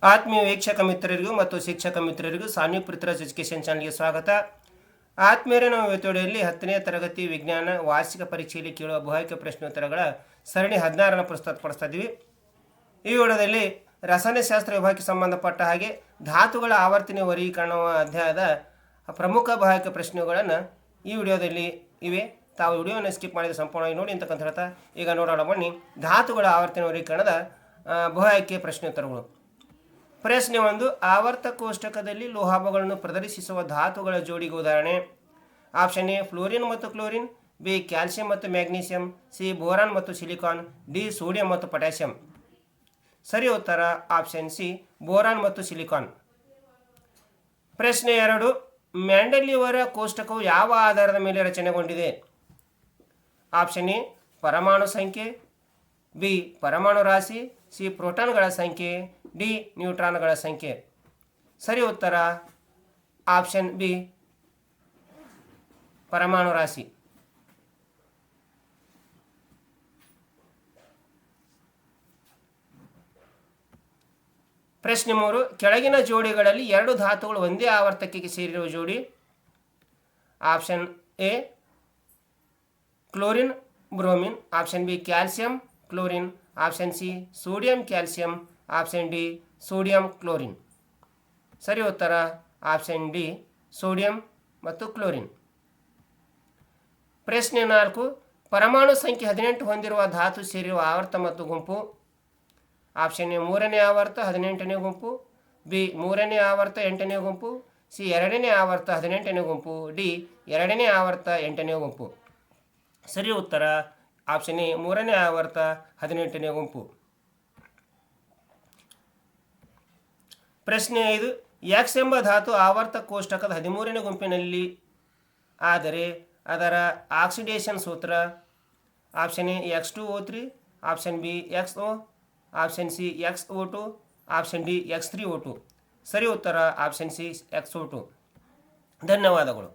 ಆತ್ಮೀಯ ವೀಕ್ಷಕ ಮಿತ್ರರಿಗೂ ಮತ್ತು ಶಿಕ್ಷಕ ಮಿತ್ರರಿಗೂ ಸಾನ್ವಿ ಪೃಥ್ವಿರಾಜ್ ಎಜುಕೇಷನ್ ಚಾನಲ್ಗೆ ಸ್ವಾಗತ. ಆತ್ಮೀಯರೇ, ನಾವು ಇವತ್ತೊಡೆಯಲ್ಲಿ 10ನೇ ತರಗತಿ ವಿಜ್ಞಾನ ವಾರ್ಷಿಕ ಪರೀಕ್ಷೆಯಲ್ಲಿ ಕೇಳುವ ಬಹುಆಯ್ಕೆ ಪ್ರಶ್ನೋತ್ತರಗಳ ಸರಣಿ 16ನ್ನು ಪ್ರಸ್ತುತಪಡಿಸ್ತಾ ಇದ್ದೀವಿ. ಈ ವಿಡಿಯೋದಲ್ಲಿ ರಸಾಯನಶಾಸ್ತ್ರ ವಿಭಾಗಕ್ಕೆ ಸಂಬಂಧಪಟ್ಟ ಹಾಗೆ ಧಾತುಗಳ ಆವರ್ತನ ವರ್ಗೀಕರಣ ಅಧ್ಯಾಯದ ಪ್ರಮುಖ ಬಹುಆಯ್ಕೆ ಪ್ರಶ್ನೆಗಳನ್ನು ಈ ವಿಡಿಯೋದಲ್ಲಿ ಇವೆ. ತಾವು ವಿಡಿಯೋನ ಸ್ಕಿಪ್ ಮಾಡಿದ ಸಂಪೂರ್ಣವಾಗಿ ನೋಡಿ ಅಂತಕ್ಕಂಥ ಹೇಳ್ತಾ ಈಗ ನೋಡೋಣ ಬನ್ನಿ ಧಾತುಗಳ ಆವರ್ತನ ವರ್ಗೀಕರಣದ ಬಹುಆಯ್ಕೆ ಪ್ರಶ್ನೋತ್ತರಗಳು. ಪ್ರಶ್ನೆ 1. ಆವರ್ತ ಕೋಷ್ಟಕದಲ್ಲಿ ಲೋಹಾಭಗಳನ್ನು ಪ್ರದರ್ಶಿಸುವ ಧಾತುಗಳ ಜೋಡಿಗೆ ಉದಾಹರಣೆ. ಆಪ್ಷನ್ ಎ ಫ್ಲೋರಿನ್ ಮತ್ತು ಕ್ಲೋರಿನ್, ಬಿ ಕ್ಯಾಲ್ಸಿಯಂ ಮತ್ತು ಮ್ಯಾಗ್ನೀಸಿಯಂ, ಸಿ ಬೋರಾನ್ ಮತ್ತು ಸಿಲಿಕಾನ್, ಡಿ ಸೋಡಿಯಂ ಮತ್ತು ಪೊಟ್ಯಾಷಿಯಂ. ಸರಿ ಉತ್ತರ ಆಪ್ಷನ್ ಸಿ ಬೋರಾನ್ ಮತ್ತು ಸಿಲಿಕಾನ್. ಪ್ರಶ್ನೆ 2. ಮೆಂಡೆಲಿಯವರ ಕೋಷ್ಟಕವು ಯಾವ ಆಧಾರದ ಮೇಲೆ ರಚನೆಗೊಂಡಿದೆ. ಆಪ್ಷನ್ ಎ ಪರಮಾಣು ಸಂಖ್ಯೆ, ಬಿ ಪರಮಾಣು ರಾಶಿ, ಸಿ ಪ್ರೋಟಾನ್ಗಳ ಸಂಖ್ಯೆ, ಡಿ ನ್ಯೂಟ್ರಾನ್ಗಳ ಸಂಖ್ಯೆ. ಸರಿ ಉತ್ತರ ಆಪ್ಷನ್ ಬಿ ಪರಮಾಣು ರಾಶಿ. ಪ್ರಶ್ನೆ 3. ಕೆಳಗಿನ ಜೋಡಿಗಳಲ್ಲಿ 2 ಧಾತುಗಳು ಒಂದೇ ಆವರ್ತಕ್ಕೆ ಸೇರಿರುವ ಜೋಡಿ. Option A chlorine bromine, option B calcium chlorine, option C sodium calcium, option D sodium chlorine. ಸರಿ ಉತ್ತರ ಆಪ್ಷನ್ ಡಿ ಸೋಡಿಯಂ ಮತ್ತು ಕ್ಲೋರಿನ್. ಪ್ರಶ್ನೆ 4. ಪರಮಾಣು ಸಂಖ್ಯೆ 18 ಹೊಂದಿರುವ ಧಾತು ಸೇರಿರುವ ಆವರ್ತ ಮತ್ತು ಗುಂಪು. ಆಪ್ಷನ್ ಎ 3ನೇ ಆವರ್ತ 18ನೇ ಗುಂಪು, ಬಿ 3ನೇ ಆವರ್ತ 8ನೇ ಗುಂಪು, ಸಿ 2ನೇ ಆವರ್ತ 18ನೇ ಗುಂಪು, ಡಿ 2ನೇ ಆವರ್ತ 8ನೇ ಗುಂಪು. ಸರಿ ಉತ್ತರ ಆಪ್ಷನ್ ಎ 3ನೇ ಆವರ್ತ 18ನೇ ಗುಂಪು. ಪ್ರಶ್ನೆ 5. ಎಕ್ಸ್ ಎಂಬ ಧಾತು ಆವರ್ತ ಕೋಷ್ಟಕದ 13ನೇ ಗುಂಪಿನಲ್ಲಿ ಆದರೆ ಅದರ ಆಕ್ಸಿಡೇಷನ್ ಸೂತ್ರ. Option A X2O3, option B XO, option C XO2, option D X3O2. ಸರಿ ಉತ್ತರ ಆಪ್ಷನ್ ಸಿ XO2. ಧನ್ಯವಾದಗಳು.